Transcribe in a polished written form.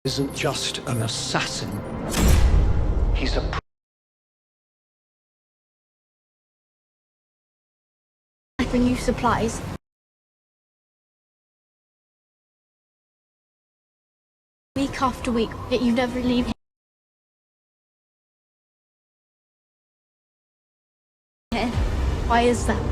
isn't just an assassin. He's a I bring you supplies. Week after week, yet you never leave here. Why is that?